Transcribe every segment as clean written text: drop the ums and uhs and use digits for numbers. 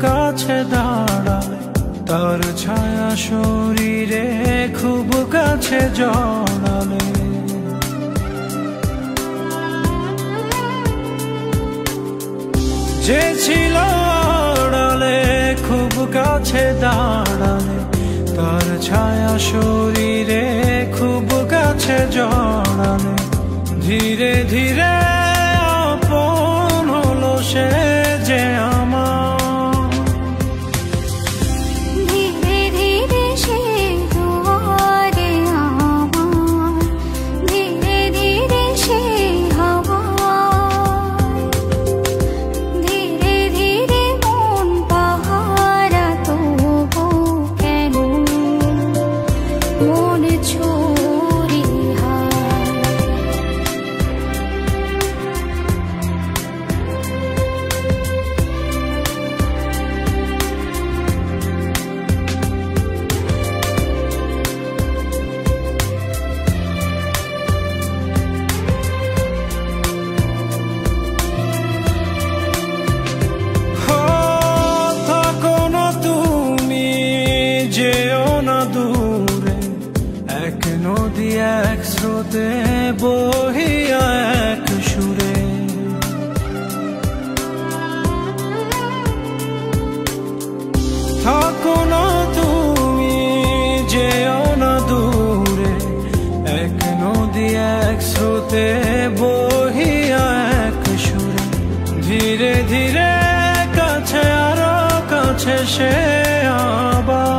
কাছে দাঁড়ালে, তার ছায়া শরীরে খুব কাছে জড়ালে। যে ছিল আড়ালে খুব কাছে দাঁড়ালে, তার ছায়া শরীরে খুব কাছে জড়ালে। ধীরে ধীরে আপন হলো সে যে আমার। নদী এক স্রোতে বহিয়া এক সুরে, থাকো না তুমি যেও না দূরে। এক নদী এক স্রোতে বহিয়া এক সুরে, ধীরে ধীরে কাছে আরো কাছে সে আবার।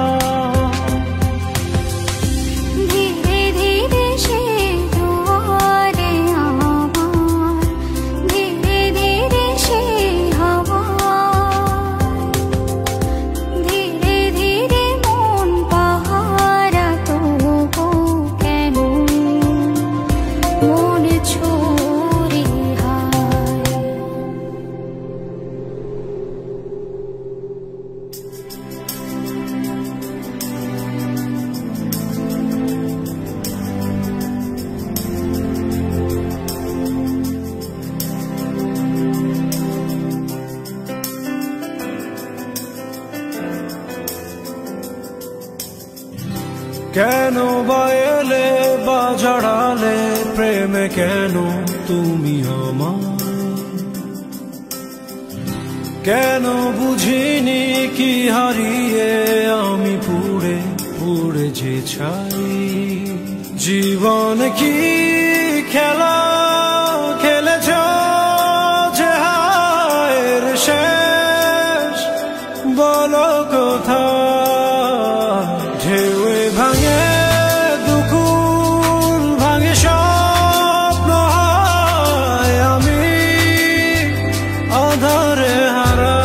কেন বা এলে বা জড়ালে প্রেমে, কেন তুমি আমার? কেন বুঝিনি কি হারিয়ে আমি পুড়ে পুড়ে যে ছাই। জীবন কি খেলা খেলেছ যে হায়ের শেষ, বলো কোথায়? ঢেউয়ে ভাঙে দুকুল ভাঙে স্বপ্ন, হয় আমি আধারে হারা।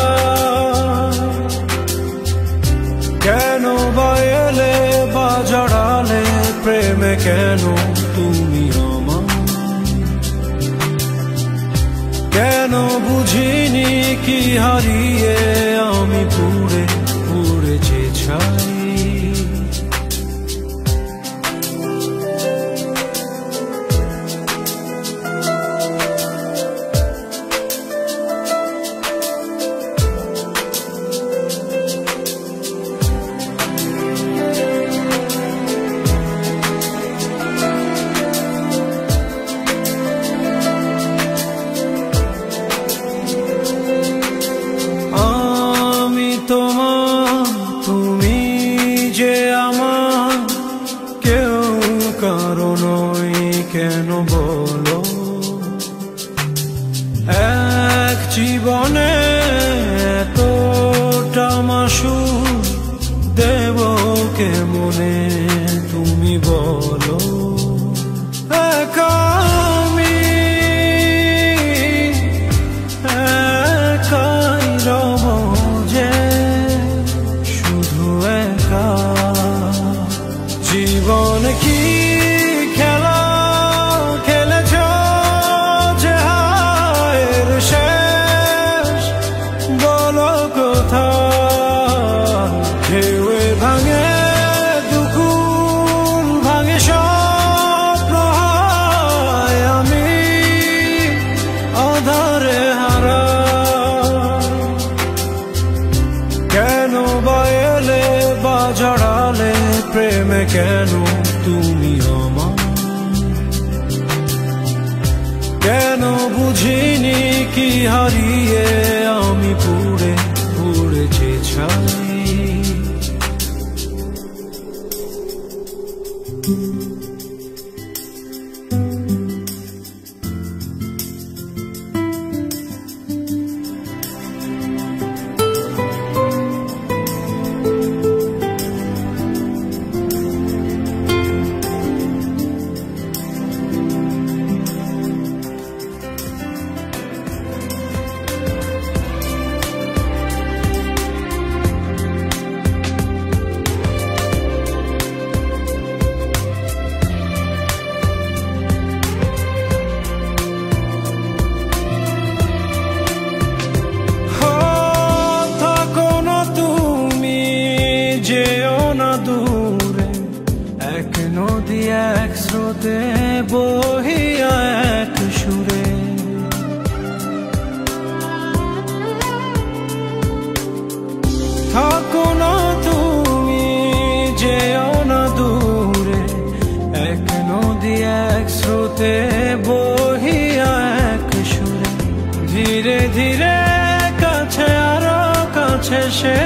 কেন বা এলে বা জড়ালে প্রেমে, কেন তুমি আমার? কেন বুঝিনি কি হারিয়ে আমি পুড়ে পুড়ে যে ছাই। তুমি যে আমার, কেউ কারণই কেন বলো? এক জীবনে এতটা মাসু দেব কে মনে, তুমি বলো? আমি একাই রব যে, জীবন কি খেলা খেলেছ যে হায়ের শেষ, বলো কোথায়? ঢেউয়ে ভাঙে দুকুল ভাঙে স্বপ্ন, হয় আমি আধারে হারা। কেন তুমি আমার? কেন বুঝিনি কি হারিয়ে আমি পুড়ে পুড়েছি ছাই। নদী এক স্রোতে বহিয়া এক সুরে, থাকো না তুমি যেও না দূরে। এক নদী এক স্রোতে বহিয়া এক সুরে, ধীরে ধীরে কাছে আরো কাছে সে